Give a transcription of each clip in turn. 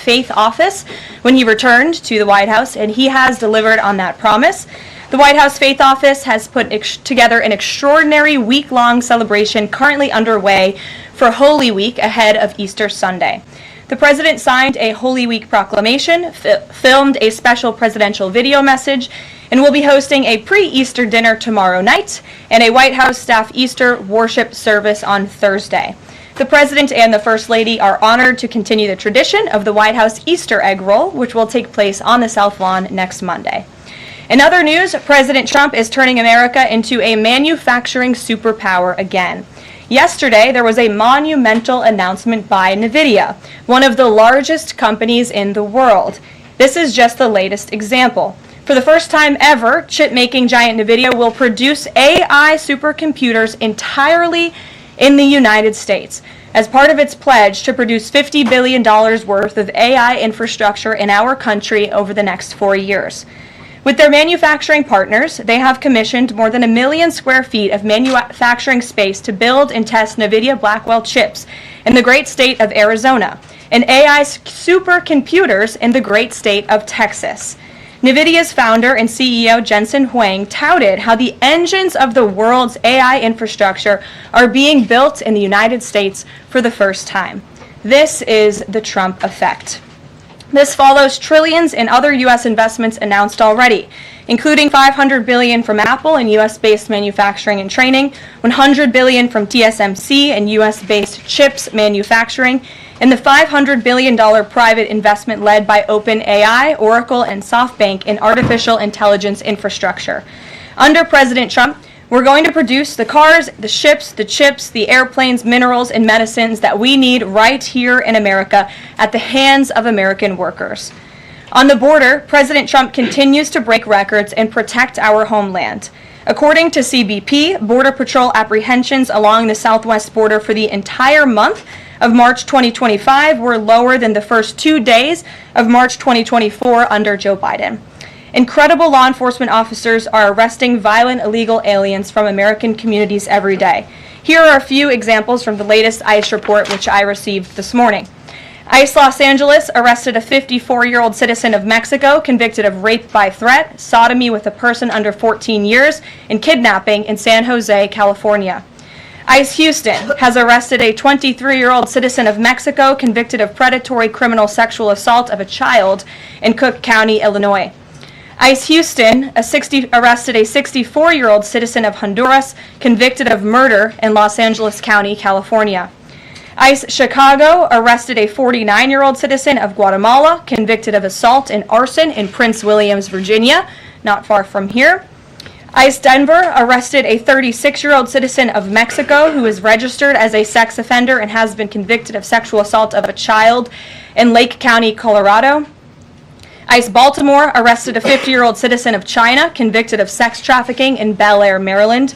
faith office when he returned to the White House, and he has delivered on that promise. The White House Faith Office has put together an extraordinary week-long celebration currently underway for Holy Week ahead of Easter Sunday. The President signed a Holy Week proclamation, filmed a special presidential video message, and will be hosting a pre-Easter dinner tomorrow night and a White House staff Easter worship service on Thursday. The President and the First Lady are honored to continue the tradition of the White House Easter egg roll, which will take place on the South Lawn next Monday. In other news, President Trump is turning America into a manufacturing superpower again. Yesterday, there was a monumental announcement by NVIDIA, one of the largest companies in the world. This is just the latest example. For the first time ever, chip-making giant NVIDIA will produce AI supercomputers entirely in the United States as part of its pledge to produce $50 billion worth of AI infrastructure in our country over the next 4 years. With their manufacturing partners, they have commissioned more than 1 million square feet of manufacturing space to build and test NVIDIA Blackwell chips in the great state of Arizona and AI supercomputers in the great state of Texas. NVIDIA's founder and CEO Jensen Huang touted how the engines of the world's AI infrastructure are being built in the United States for the first time. This is the Trump effect. This follows trillions in other U.S. investments announced already, including $500 billion from Apple in U.S.-based manufacturing and training, $100 billion from TSMC and U.S.-based chips manufacturing, and the $500 billion private investment led by OpenAI, Oracle, and SoftBank in artificial intelligence infrastructure. Under President Trump, we're going to produce the cars, the ships, the chips, the airplanes, minerals, and medicines that we need right here in America at the hands of American workers. On the border, President Trump continues to break records and protect our homeland. According to CBP, Border Patrol apprehensions along the southwest border for the entire month of March 2025 were lower than the first 2 days of March 2024 under Joe Biden. Incredible law enforcement officers are arresting violent illegal aliens from American communities every day. Here are a few examples from the latest ICE report, which I received this morning. ICE Los Angeles arrested a 54-year-old citizen of Mexico convicted of rape by threat, sodomy with a person under 14 years, and kidnapping in San Jose, California. ICE Houston has arrested a 23-year-old citizen of Mexico convicted of predatory criminal sexual assault of a child in Cook County, Illinois. ICE Houston arrested a 64-year-old citizen of Honduras convicted of murder in Los Angeles County, California. ICE Chicago arrested a 49-year-old citizen of Guatemala convicted of assault and arson in Prince Williams, Virginia, not far from here. ICE Denver arrested a 36-year-old citizen of Mexico who is registered as a sex offender and has been convicted of sexual assault of a child in Lake County, Colorado. ICE Baltimore arrested a 50-year-old citizen of China convicted of sex trafficking in Bel Air, Maryland.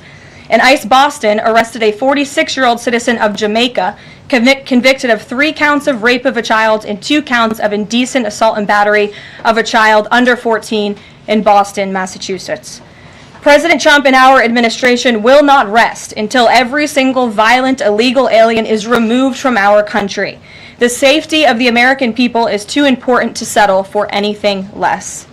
And ICE Boston arrested a 46-year-old citizen of Jamaica convicted of 3 counts of rape of a child and 2 counts of indecent assault and battery of a child under 14 in Boston, Massachusetts. President Trump and our administration will not rest until every single violent illegal alien is removed from our country. The safety of the American people is too important to settle for anything less.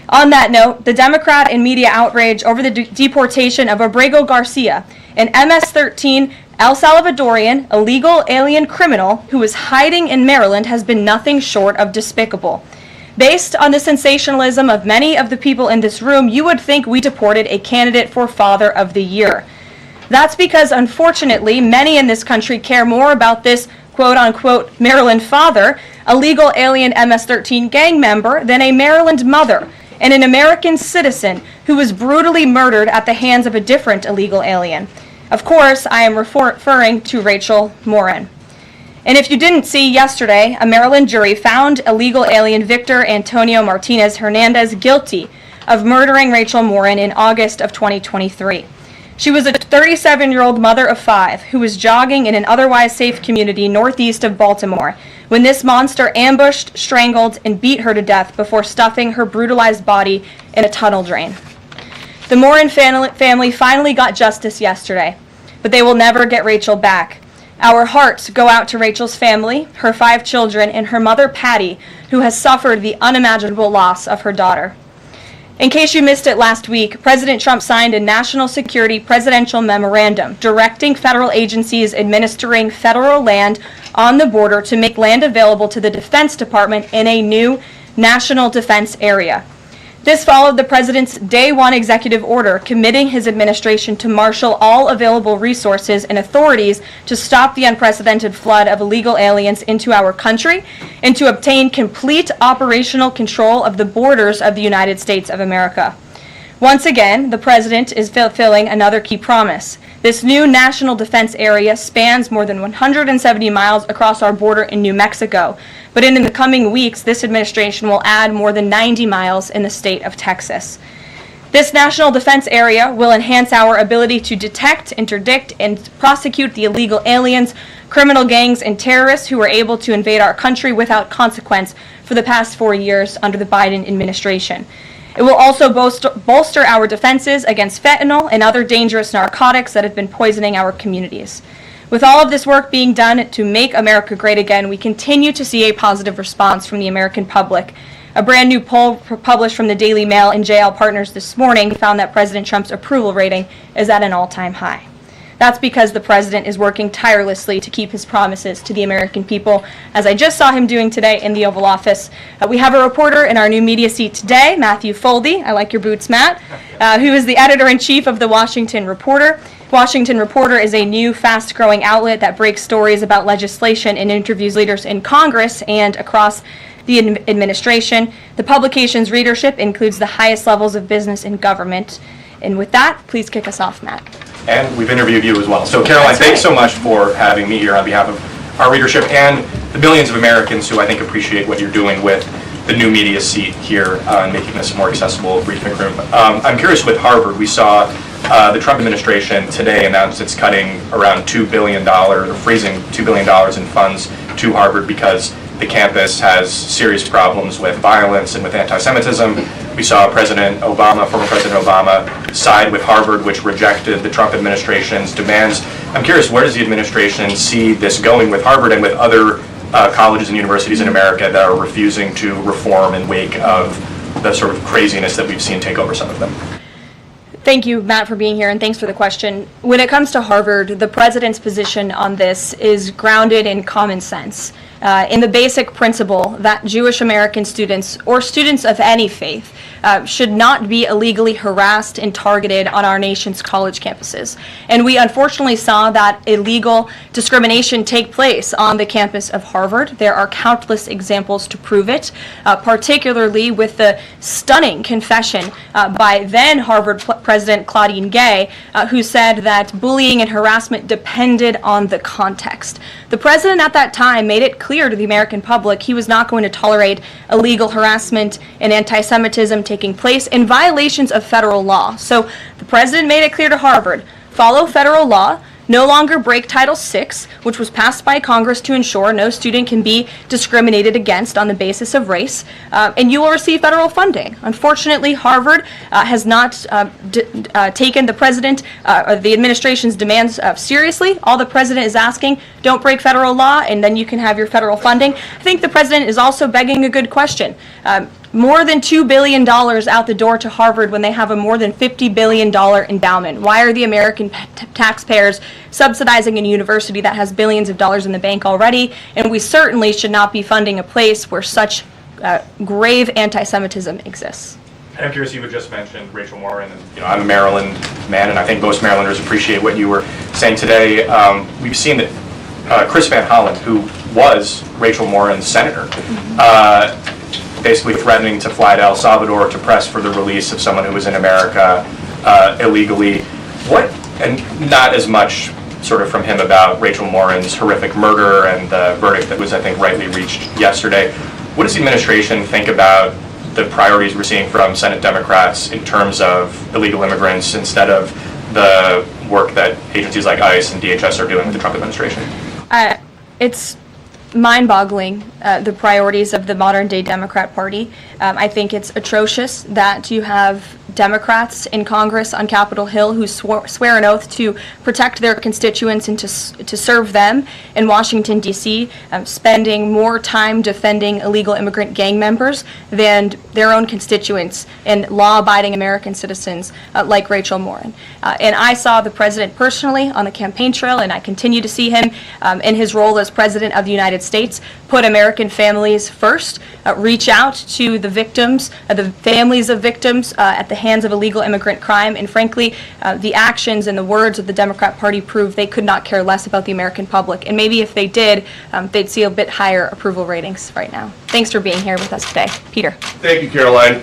On that note, the Democrat and media outrage over the deportation of Abrego Garcia, an MS-13 El Salvadorian illegal alien criminal who was hiding in Maryland, has been nothing short of despicable. Based on the sensationalism of many of the people in this room, you would think we deported a candidate for Father of the Year. That's because, unfortunately, many in this country care more about this quote-unquote Maryland father, a legal alien MS-13 gang member, than a Maryland mother and an American citizen who was brutally murdered at the hands of a different illegal alien. Of course, I am referring to Rachel Morin. And if you didn't see yesterday, a Maryland jury found illegal alien Victor Antonio Martinez Hernandez guilty of murdering Rachel Morin in August of 2023. She was a 37-year-old mother of 5 who was jogging in an otherwise safe community northeast of Baltimore when this monster ambushed, strangled, and beat her to death before stuffing her brutalized body in a tunnel drain. The Morin family finally got justice yesterday, but they will never get Rachel back. Our hearts go out to Rachel's family, her 5 children, and her mother, Patty, who has suffered the unimaginable loss of her daughter. In case you missed it last week, President Trump signed a national security presidential memorandum directing federal agencies administering federal land on the border to make land available to the Defense Department in a new national defense area. This followed the president's Day 1 executive order committing his administration to marshal all available resources and authorities to stop the unprecedented flood of illegal aliens into our country and to obtain complete operational control of the borders of the United States of America. Once again, the president is fulfilling another key promise. This new national defense area spans more than 170 miles across our border in New Mexico, but in the coming weeks, this administration will add more than 90 miles in the state of Texas. This national defense area will enhance our ability to detect, interdict, and prosecute the illegal aliens, criminal gangs, and terrorists who were able to invade our country without consequence for the past 4 years under the Biden administration. It will also bolster our defenses against fentanyl and other dangerous narcotics that have been poisoning our communities. With all of this work being done to make America great again, we continue to see a positive response from the American public. A brand new poll published from the Daily Mail and JL Partners this morning found that President Trump's approval rating is at an all-time high. That's because the president is working tirelessly to keep his promises to the American people, as I just saw him doing today in the Oval Office. We have a reporter in our new media seat today, Matthew Foldy. I like your boots, Matt, who is the editor-in-chief of the Washington Reporter. Washington Reporter is a new, fast-growing outlet that breaks stories about legislation and interviews leaders in Congress and across the administration. The publication's readership includes the highest levels of business and government. And with that, please kick us off, Matt. And we've interviewed you as well. So Karoline, thanks so much for having me here on behalf of our readership and the millions of Americans who I think appreciate what you're doing with the new media seat here and making this a more accessible briefing room. I'm curious with Harvard, we saw the Trump administration today announced it's cutting around $2 billion, or freezing $2 billion in funds to Harvard because the campus has serious problems with violence and with anti-Semitism. We saw President Obama, former President Obama, side with Harvard, which rejected the Trump administration's demands. I'm curious, where does the administration see this going with Harvard and with other colleges and universities in America that are refusing to reform in wake of the sort of craziness that we've seen take over some of them? Thank you, Matt, for being here, and thanks for the question. When it comes to Harvard, the president's position on this is grounded in common sense, in the basic principle that Jewish American students, or students of any faith, should not be illegally harassed and targeted on our nation's college campuses. And we unfortunately saw that illegal discrimination take place on the campus of Harvard. There are countless examples to prove it, particularly with the stunning confession by then Harvard President Claudine Gay, who said that bullying and harassment depended on the context. The president at that time made it clear to the American public he was not going to tolerate illegal harassment and anti-Semitism taking place in violations of federal law. So the president made it clear to Harvard, follow federal law, no longer break Title VI, which was passed by Congress to ensure no student can be discriminated against on the basis of race, and you will receive federal funding. Unfortunately, Harvard has not taken the president or the administration's demands seriously. All the president is asking, don't break federal law, and then you can have your federal funding. I think the president is also begging a good question. More than $2 billion out the door to Harvard when they have a more than $50 billion endowment. Why are the American taxpayers subsidizing a university that has billions of dollars in the bank already? And we certainly should not be funding a place where such grave anti-Semitism exists. And I'm curious, you had just mentioned Rachel Morin, and I'm a Maryland man, and I think most Marylanders appreciate what you were saying today. We've seen that Chris Van Hollen, who was Rachel Morin's senator, basically threatening to fly to El Salvador to press for the release of someone who was in America illegally. And not as much sort of from him about Rachel Morin's horrific murder and the verdict that was, I think, rightly reached yesterday. What does the administration think about the priorities we're seeing from Senate Democrats in terms of illegal immigrants instead of the work that agencies like ICE and DHS are doing with the Trump administration? It's mind-boggling, the priorities of the modern-day Democrat Party. I think it's atrocious that you have Democrats in Congress on Capitol Hill who swear an oath to protect their constituents and to serve them in Washington, D.C., spending more time defending illegal immigrant gang members than their own constituents and law-abiding American citizens like Rachel Morin. And I saw the president personally on the campaign trail, and I continue to see him in his role as president of the United States put American families first, reach out to the victims, the families of victims at the hands of illegal immigrant crime, and frankly, the actions and the words of the Democrat Party prove they could not care less about the American public. And maybe if they did, they'd see a bit higher approval ratings right now. Thanks for being here with us today. Peter. Thank you, Caroline.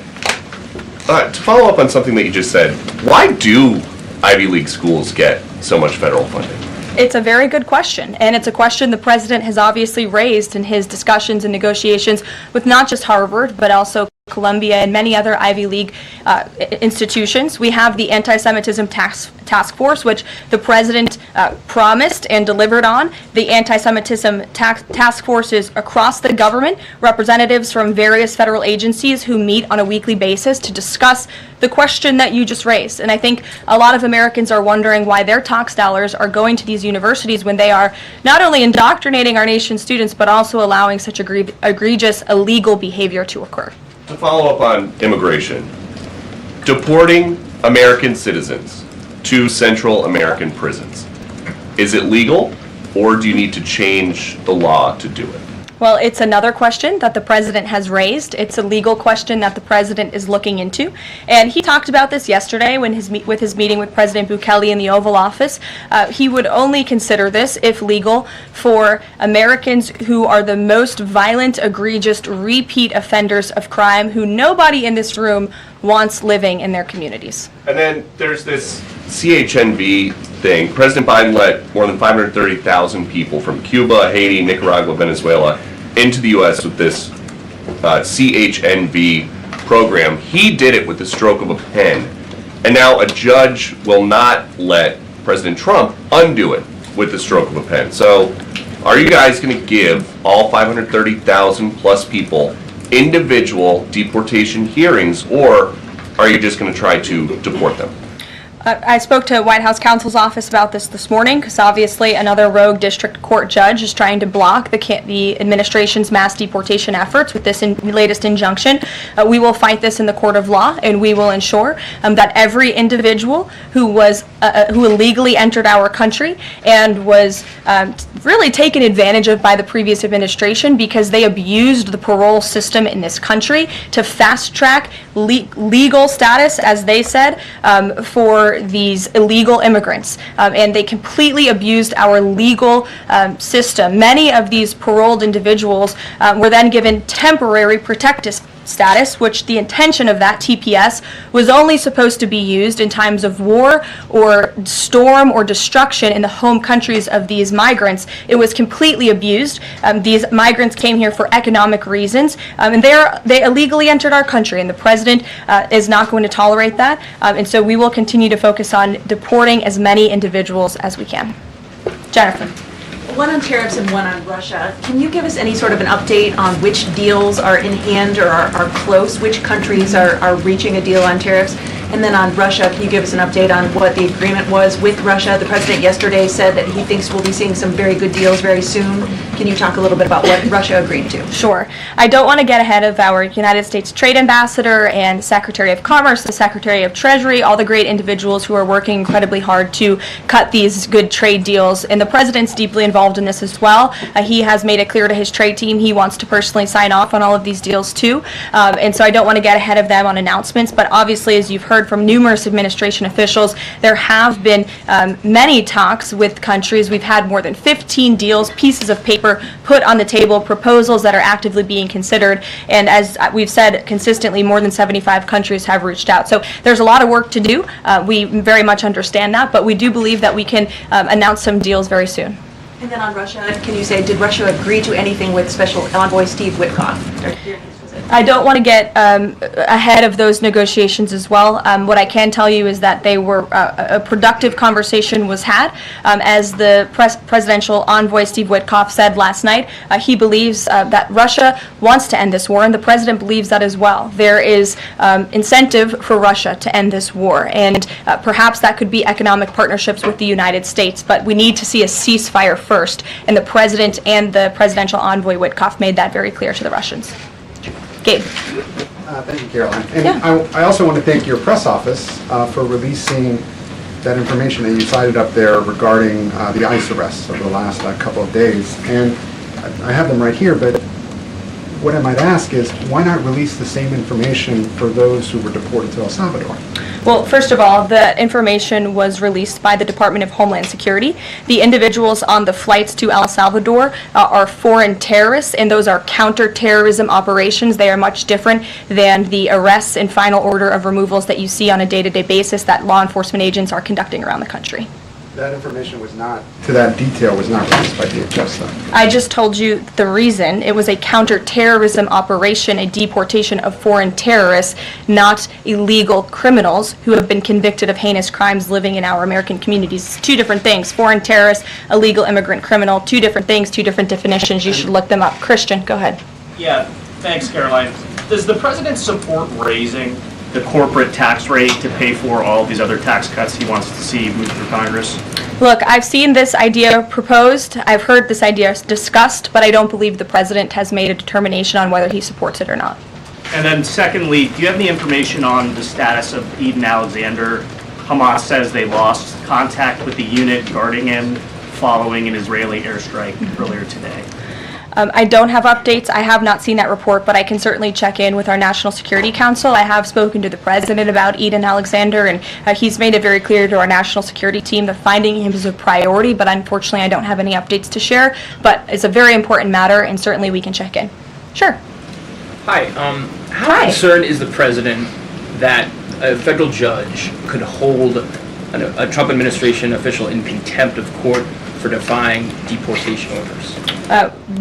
To follow up on something that you just said, why do Ivy League schools get so much federal funding? It's a very good question, and it's a question the president has obviously raised in his discussions and negotiations with not just Harvard, but also Columbia and many other Ivy League institutions. We have the Anti-Semitism Task Force, which the president promised and delivered on. The Anti-Semitism Task Force is across the government, representatives from various federal agencies who meet on a weekly basis to discuss the question that you just raised. And I think a lot of Americans are wondering why their tax dollars are going to these universities when they are not only indoctrinating our nation's students, but also allowing such egregious illegal behavior to occur. To follow up on immigration, deporting American citizens to Central American prisons, is it legal, or do you need to change the law to do it? Well, it's another question that the president has raised. It's a legal question that the president is looking into. And he talked about this yesterday when with his meeting with President Bukele in the Oval Office. He would only consider this, if legal, for Americans who are the most violent, egregious, repeat offenders of crime who nobody in this room wants living in their communities. And then there's this CHNV thing. President Biden let more than 530,000 people from Cuba, Haiti, Nicaragua, Venezuela into the U.S. with this CHNV program. He did it with the stroke of a pen. And now a judge will not let President Trump undo it with the stroke of a pen. So are you guys going to give all 530,000 plus people individual deportation hearings, or are you just going to try to deport them? I spoke to White House counsel's office about this morning because obviously another rogue district court judge is trying to block the administration's mass deportation efforts with this latest injunction. We will fight this in the court of law, and we will ensure that every individual who illegally entered our country and was really taken advantage of by the previous administration because they abused the parole system in this country to fast track legal status, as they said, for these illegal immigrants, and they completely abused our legal system. Many of these paroled individuals were then given temporary protective status, which the intention of that TPS was only supposed to be used in times of war or storm or destruction in the home countries of these migrants. It was completely abused. These migrants came here for economic reasons, and they illegally entered our country, and the president is not going to tolerate that, and so we will continue to focus on deporting as many individuals as we can. Jennifer. One on tariffs and one on Russia. Can you give us any sort of an update on which deals are in hand or are close? Which countries are reaching a deal on tariffs? And then on Russia, can you give us an update on what the agreement was with Russia? The president yesterday said that he thinks we'll be seeing some very good deals very soon. Can you talk a little bit about what Russia agreed to? Sure. I don't want to get ahead of our United States Trade Ambassador and Secretary of Commerce, the Secretary of Treasury, all the great individuals who are working incredibly hard to cut these good trade deals. And the president's deeply involved in this as well. He has made it clear to his trade team he wants to personally sign off on all of these deals too. And so I don't want to get ahead of them on announcements, but obviously, as you've heard from numerous administration officials, there have been many talks with countries. We've had more than 15 deals, pieces of paper put on the table, proposals that are actively being considered, and as we've said consistently, more than 75 countries have reached out. So there's a lot of work to do. We very much understand that, but we do believe that we can announce some deals very soon. And then on Russia, can you say, did Russia agree to anything with Special Envoy Steve Witkoff? I don't want to get ahead of those negotiations as well. What I can tell you is that they were a productive conversation was had. As the presidential envoy Steve Witkoff said last night, he believes that Russia wants to end this war, and the president believes that as well. There is incentive for Russia to end this war, and perhaps that could be economic partnerships with the United States, but we need to see a ceasefire first, and the president and the presidential envoy Witkoff made that very clear to the Russians. Gabe. Thank you, Caroline. And Yeah. I also want to thank your press office for releasing that information that you cited up there regarding the ICE arrests over the last couple of days. And I have them right here, but what I might ask is, why not release the same information for those who were deported to El Salvador? Well, first of all, the information was released by the Department of Homeland Security. The individuals on the flights to El Salvador are foreign terrorists, and those are counterterrorism operations. They are much different than the arrests and final order of removals that you see on a day-to-day basis that law enforcement agents are conducting around the country. That information was not, to that detail, was not released by DHS, though. I just told you the reason. It was a counterterrorism operation, a deportation of foreign terrorists, not illegal criminals who have been convicted of heinous crimes living in our American communities. It's two different things. Foreign terrorist, illegal immigrant criminal, two different things, two different definitions. You should look them up. Christian, go ahead. Yeah, thanks, Caroline. Does the president support raising the corporate tax rate to pay for all these other tax cuts he wants to see move through Congress? Look, I've seen this idea proposed. I've heard this idea discussed, but I don't believe the president has made a determination on whether he supports it or not. And then secondly, do you have any information on the status of Eden Alexander? Hamas says they lost contact with the unit guarding him following an Israeli airstrike earlier today. I don't have updates. I have not seen that report, but I can certainly check in with our National Security Council. I have spoken to the president about Eden Alexander, and he's made it very clear to our national security team that finding him is a priority, but unfortunately I don't have any updates to share. But it's a very important matter, and certainly we can check in. Sure. Hi. How concerned is the president that a federal judge could hold a Trump administration official in contempt of court for defying deportation orders?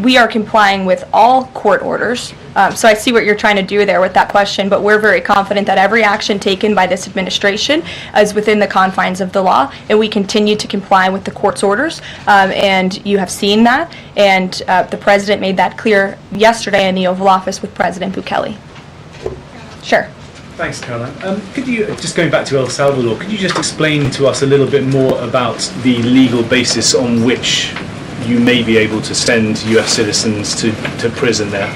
We are complying with all court orders. So I see what you're trying to do there with that question, but we're very confident that every action taken by this administration is within the confines of the law, and we continue to comply with the court's orders. And you have seen that, and the president made that clear yesterday in the Oval Office with President Bukele. Sure. Thanks, Caroline. Could you, just going back to El Salvador, could you just explain to us a little bit more about the legal basis on which you may be able to send US citizens to prison there?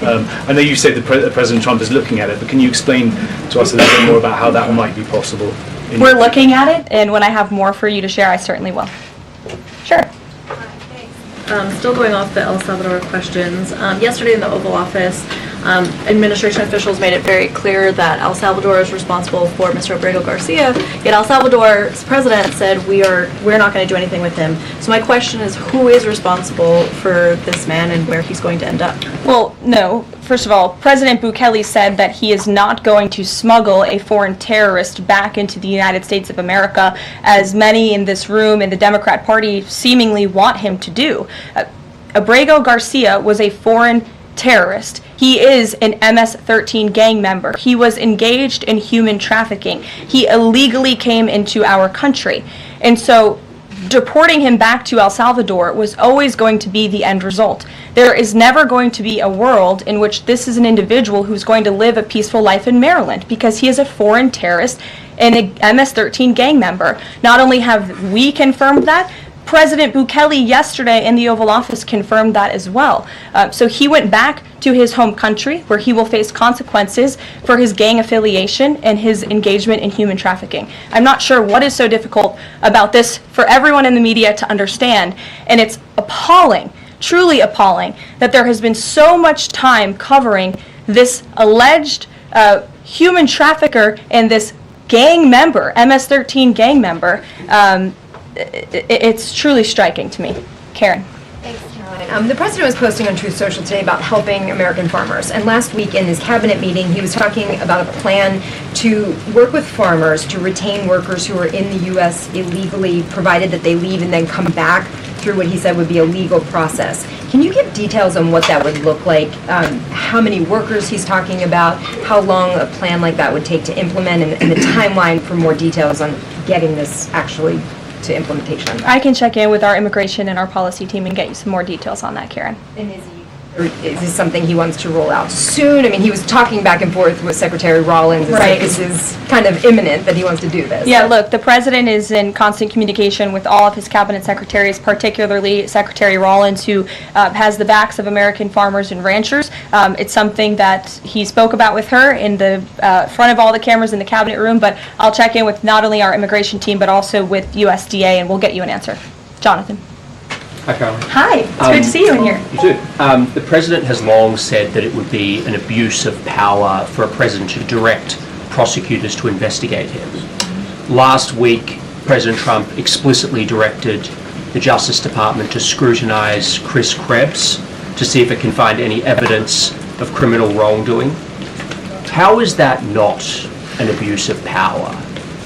I know you said President Trump is looking at it, but can you explain to us a little bit more about how that might be possible? We're looking at it, and when I have more for you to share, I certainly will. Sure. Still going off the El Salvador questions, yesterday in the Oval Office, administration officials made it very clear that El Salvador is responsible for Mr. Abrego Garcia, yet El Salvador's president said we're not going to do anything with him. So my question is, who is responsible for this man and where he's going to end up? Well, no. First of all, President Bukele said that he is not going to smuggle a foreign terrorist back into the United States of America, as many in this room in the Democrat Party seemingly want him to do. Abrego Garcia was a foreign terrorist. He is an MS-13 gang member. He was engaged in human trafficking. He illegally came into our country. And so deporting him back to El Salvador was always going to be the end result. There is never going to be a world in which this is an individual who's going to live a peaceful life in Maryland, because he is a foreign terrorist and a MS-13 gang member. Not only have we confirmed that, President Bukele yesterday in the Oval Office confirmed that as well. So he went back to his home country, where he will face consequences for his gang affiliation and his engagement in human trafficking. I'm not sure what is so difficult about this for everyone in the media to understand, and it's appalling, truly appalling, that there has been so much time covering this alleged human trafficker and this gang member, MS-13 gang member. It's truly striking to me. Karen. Thanks, Caroline. The president was posting on Truth Social today about helping American farmers. And last week in his cabinet meeting, he was talking about a plan to work with farmers to retain workers who are in the U.S. illegally, provided that they leave and then come back through what he said would be a legal process. Can you give details on what that would look like? How many workers he's talking about? How long a plan like that would take to implement, and the timeline for more details on getting this actually to implementation? I can check in with our immigration and our policy team and get you some more details on that, Karen. And is this something he wants to roll out soon? I mean, he was talking back and forth with Secretary Rollins. It's Right. like this is kind of imminent that he wants to do this. Yeah, look, the president is in constant communication with all of his cabinet secretaries, particularly Secretary Rollins, who has the backs of American farmers and ranchers. It's something that he spoke about with her in the front of all the cameras in the cabinet room, but I'll check in with not only our immigration team, but also with USDA, and we'll get you an answer. Jonathan. Hi, Caroline. Hi, it's good to see you in here. You too. The president has long said that it would be an abuse of power for a president to direct prosecutors to investigate him. Last week, President Trump explicitly directed the Justice Department to scrutinize Chris Krebs to see if it can find any evidence of criminal wrongdoing. How is that not an abuse of power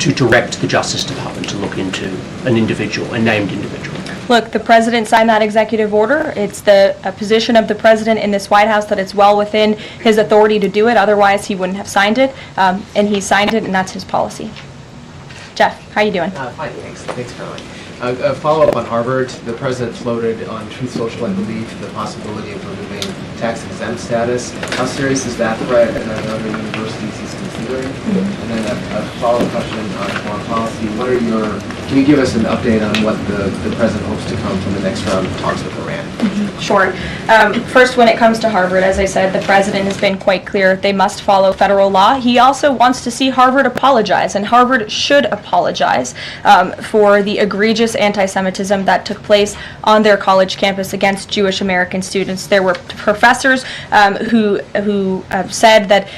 to direct the Justice Department to look into an individual, a named individual? Look, the president signed that executive order. It's the position of the president in this White House that it's well within his authority to do it. Otherwise, he wouldn't have signed it. And he signed it, and that's his policy. Jeff, how you doing? Fine, thanks. Thanks, Caroline. A follow-up on Harvard. The president floated on Truth Social, I believe, the possibility of removing tax-exempt status. How serious is that threat, and are there other universities he's considering? And then a follow-up question on foreign policy. Can you give us an update on what the president hopes to come from the next round of talks with Iran? Sure. First, when it comes to Harvard, as I said, the president has been quite clear they must follow federal law. He also wants to see Harvard apologize, and Harvard should apologize for the egregious anti-Semitism that took place on their college campus against Jewish American students. There were professors who said that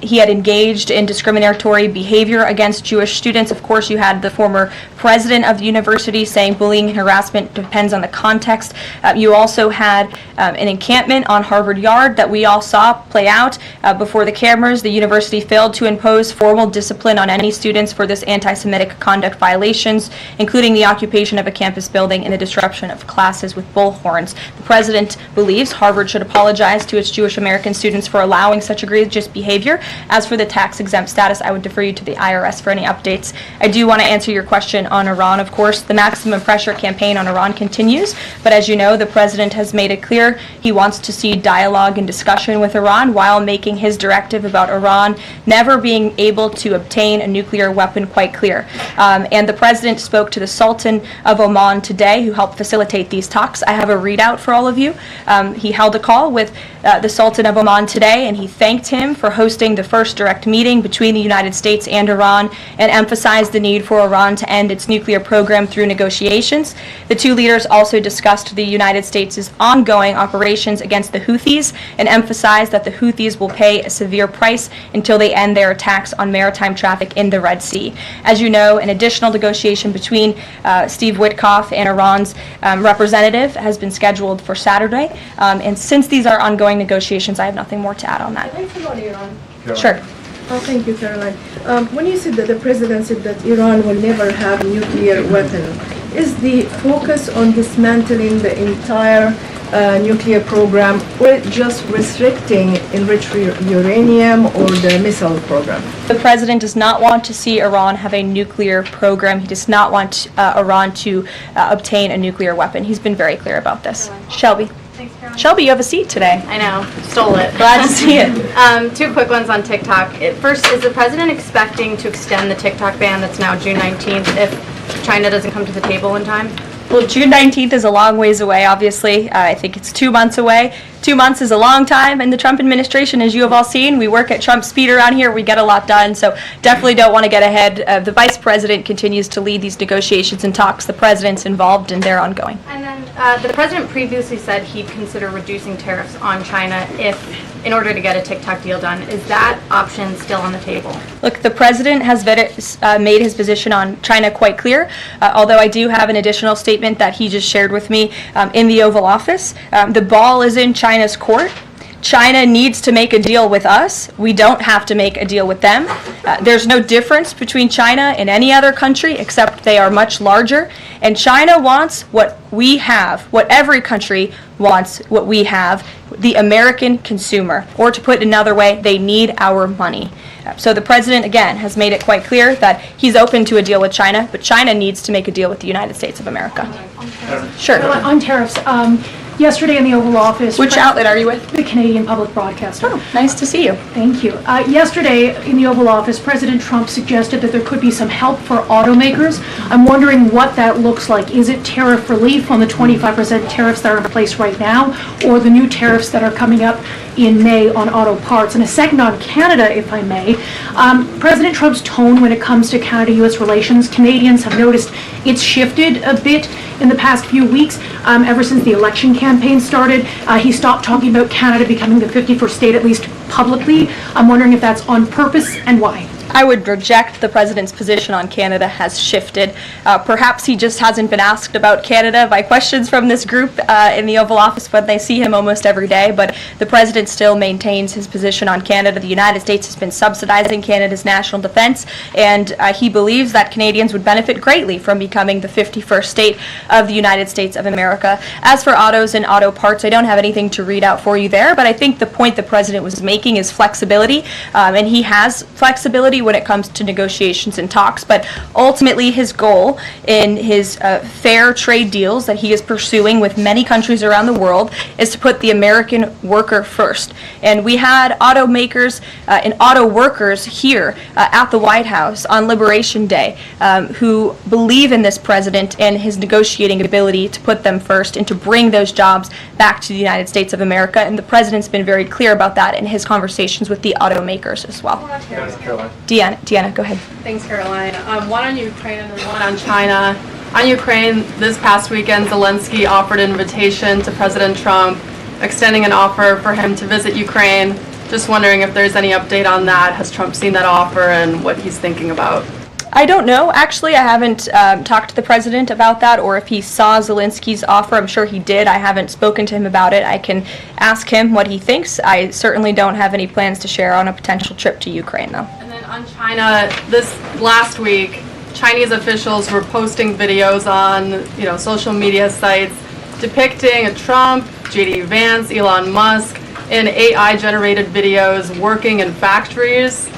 he had engaged in discriminatory behavior against Jewish students. Of course, you had the former president of the university saying bullying and harassment depends on the context. You also had an encampment on Harvard Yard that we all saw play out before the cameras. The university failed to impose formal discipline on any students for this anti-Semitic conduct violations, including the occupation of a campus building and the disruption of classes with bullhorns. The president believes Harvard should apologize to its Jewish American students for allowing such egregious behavior. As for the tax-exempt status, I would defer you to the IRS for any updates. I do want to answer your question on Iran, of course. The maximum pressure campaign on Iran continues, but as you know, the president has made it clear he wants to see dialogue and discussion with Iran while making his directive about Iran never being able to obtain a nuclear weapon quite clear. And the president spoke to the Sultan of Oman today, who helped facilitate these talks. I have a readout for all of you. He held a call with the Sultan of Oman today, and he thanked him for hosting the first direct meeting between the United States and Iran and emphasized the need for Iran to end its nuclear program through negotiations. The two leaders also discussed the United States' ongoing operations against the Houthis and emphasized that the Houthis will pay a severe price until they end their attacks on maritime traffic in the Red Sea. As you know, an additional negotiation between Steve Witkoff and Iran's representative has been scheduled for Saturday. And since these are ongoing negotiations, I have nothing more to add on that. Can I follow Iran? Sure. Oh, thank you, Caroline. When you said that the president said that Iran will never have a nuclear weapon, is the focus on dismantling the entire nuclear program or just restricting enriched uranium or the missile program? The president does not want to see Iran have a nuclear program. He does not want Iran to obtain a nuclear weapon. He's been very clear about this. Shelby. Thanks, Caroline. Shelby, you have a seat today. I know, stole it. Glad to see it. Two quick ones on TikTok. First, is the president expecting to extend the TikTok ban that's now June 19th if China doesn't come to the table in time? Well, June 19th is a long ways away, obviously. I think it's 2 months away. 2 months is a long time in the Trump administration, as you have all seen. We work at Trump speed around here. We get a lot done, so definitely don't want to get ahead. The vice president continues to lead these negotiations and talks. The president's involved, and they're ongoing. And then the president previously said he'd consider reducing tariffs on China in order to get a TikTok deal done. Is that option still on the table? Look, the president has made his position on China quite clear, although I do have an additional statement that he just shared with me in the Oval Office. The ball is in China's court. China needs to make a deal with us. We don't have to make a deal with them. There's no difference between China and any other country except they are much larger, and China wants what we have, what every country wants, what we have, the American consumer. Or to put it another way, they need our money. So the president, again, has made it quite clear that he's open to a deal with China, but China needs to make a deal with the United States of America. Sure. On tariffs, yesterday in the Oval Office... Which outlet are you with? The Canadian Public Broadcaster. Oh, nice to see you. Thank you. Yesterday in the Oval Office, President Trump suggested that there could be some help for automakers. I'm wondering what that looks like. Is it tariff relief on the 25% tariffs that are in place right now, or the new tariffs that are coming up in May on auto parts? And a second on Canada, if I may. President Trump's tone when it comes to Canada-U.S. relations, Canadians have noticed it's shifted a bit in the past few weeks. Ever since the election campaign started, he stopped talking about Canada becoming the 51st state, at least publicly. I'm wondering if that's on purpose and why. I would reject the president's position on Canada has shifted. Perhaps he just hasn't been asked about Canada by questions from this group in the Oval Office, but they see him almost every day. But the president still maintains his position on Canada. The United States has been subsidizing Canada's national defense, and he believes that Canadians would benefit greatly from becoming the 51st state of the United States of America. As for autos and auto parts, I don't have anything to read out for you there, but I think the point the president was making is flexibility, and he has flexibility when it comes to negotiations and talks, but ultimately his goal in his fair trade deals that he is pursuing with many countries around the world is to put the American worker first. And we had automakers and auto workers here at the White House on Liberation Day who believe in this president and his negotiating ability to put them first and to bring those jobs back to the United States of America. And the president's been very clear about that in his conversations with the automakers as well. Deanna, go ahead. Thanks, Caroline. One on Ukraine and then one on China. On Ukraine, this past weekend, Zelensky offered an invitation to President Trump, extending an offer for him to visit Ukraine. Just wondering if there's any update on that. Has Trump seen that offer and what he's thinking about? I don't know. Actually, I haven't talked to the president about that, or if he saw Zelensky's offer. I'm sure he did. I haven't spoken to him about it. I can ask him what he thinks. I certainly don't have any plans to share on a potential trip to Ukraine, though. And then on China, this last week, Chinese officials were posting videos on, social media sites depicting a Trump, J.D. Vance, Elon Musk in AI-generated videos working in factories,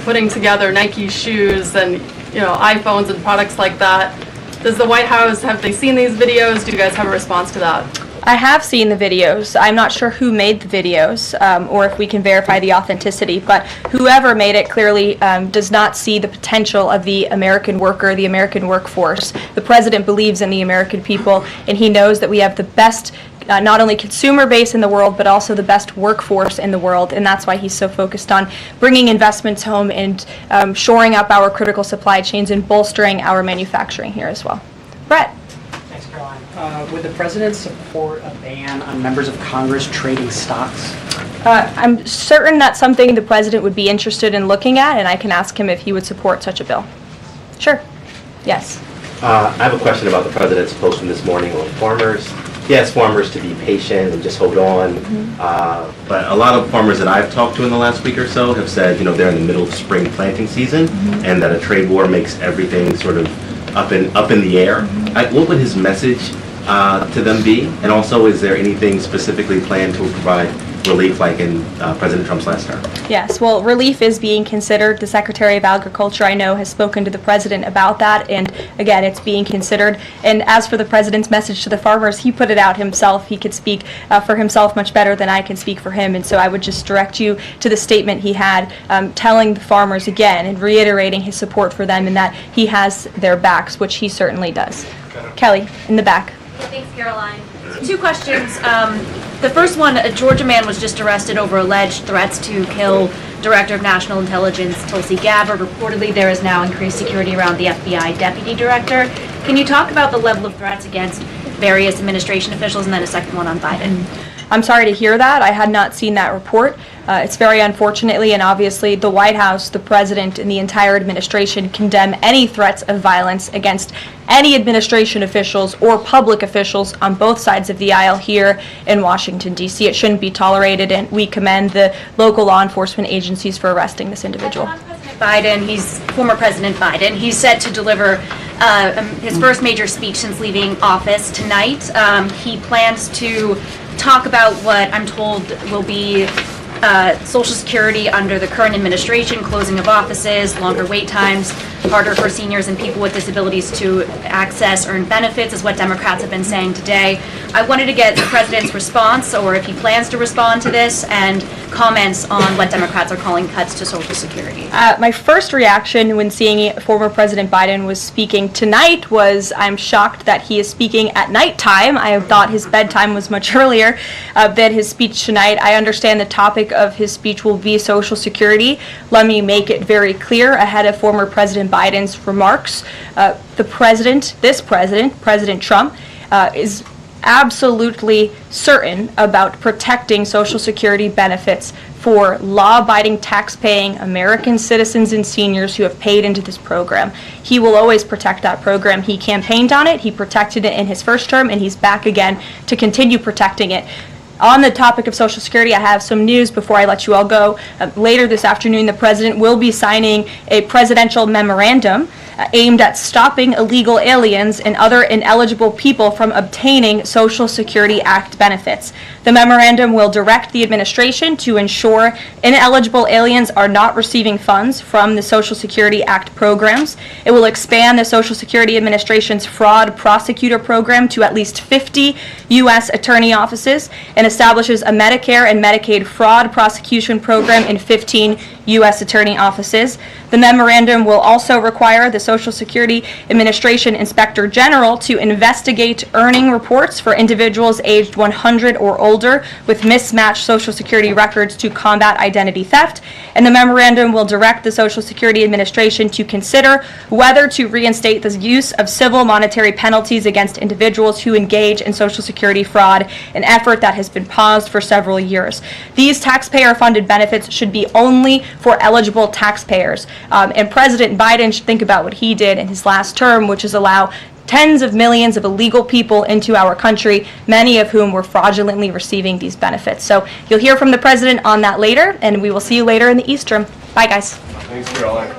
putting together Nike shoes and iPhones and products like that. Does the White House, have they seen these videos? Do you guys have a response to that? I have seen the videos. I'm not sure who made the videos or if we can verify the authenticity, but whoever made it clearly does not see the potential of the American worker, the American workforce. The president believes in the American people, and he knows that we have the best not only consumer base in the world, but also the best workforce in the world, and that's why he's so focused on bringing investments home and shoring up our critical supply chains and bolstering our manufacturing here as well. Brett. Thanks, Caroline. Would the president support a ban on members of Congress trading stocks? I'm certain that's something the president would be interested in looking at, and I can ask him if he would support such a bill. Sure. Yes. I have a question about the president's post from this morning on farmers. He asked farmers to be patient and just hold on. But a lot of farmers that I've talked to in the last week or so have said, they're in the middle of spring planting season, and that a trade war makes everything sort of up in the air. What would his message to them be? And also, is there anything specifically planned to provide relief like in President Trump's last term? Yes, well, relief is being considered. The Secretary of Agriculture, I know, has spoken to the president about that, and again, it's being considered. And as for the president's message to the farmers, he put it out himself. He could speak for himself much better than I can speak for him, and so I would just direct you to the statement he had telling the farmers again and reiterating his support for them and that he has their backs, which he certainly does. Kelly, in the back. Thanks, Caroline. Two questions. The first one, a Georgia man was just arrested over alleged threats to kill Director of National Intelligence Tulsi Gabbard. Reportedly, there is now increased security around the FBI Deputy Director. Can you talk about the level of threats against various administration officials, and then a second one on Biden? I'm sorry to hear that. I had not seen that report. It's very unfortunately, and obviously the White House, the president, and the entire administration condemn any threats of violence against any administration officials or public officials on both sides of the aisle here in Washington, D.C. It shouldn't be tolerated, and we commend the local law enforcement agencies for arresting this individual. On President Biden, former President Biden, he's set to deliver his first major speech since leaving office tonight. He plans to talk about what I'm told will be Social Security under the current administration, closing of offices, longer wait times, harder for seniors and people with disabilities to access earned benefits is what Democrats have been saying today. I wanted to get the president's response, or if he plans to respond to this, and comments on what Democrats are calling cuts to Social Security. My first reaction when seeing former President Biden was speaking tonight was I'm shocked that he is speaking at nighttime. I thought his bedtime was much earlier than his speech tonight. I understand the topic of his speech will be Social Security. Let me make it very clear ahead of former President Biden's remarks. President Trump, is absolutely certain about protecting Social Security benefits for law-abiding, tax-paying American citizens and seniors who have paid into this program. He will always protect that program. He campaigned on it, he protected it in his first term, and he's back again to continue protecting it. On the topic of Social Security, I have some news before I let you all go. Later this afternoon, the president will be signing a presidential memorandum aimed at stopping illegal aliens and other ineligible people from obtaining Social Security Act benefits. The memorandum will direct the administration to ensure ineligible aliens are not receiving funds from the Social Security Act programs. It will expand the Social Security Administration's fraud prosecutor program to at least 50 U.S. attorney offices and establishes a Medicare and Medicaid fraud prosecution program in 15 U.S. attorney offices. The memorandum will also require the Social Security Administration Inspector General to investigate earning reports for individuals aged 100 or older with mismatched Social Security records to combat identity theft. And the memorandum will direct the Social Security Administration to consider whether to reinstate the use of civil monetary penalties against individuals who engage in Social Security fraud, an effort that has been paused for several years. These taxpayer-funded benefits should be only for eligible taxpayers. And President Biden should think about what he did in his last term, which is allow tens of millions of illegal people into our country, many of whom were fraudulently receiving these benefits. So you'll hear from the president on that later, and we will see you later in the East Room. Bye, guys. Thanks, Caroline.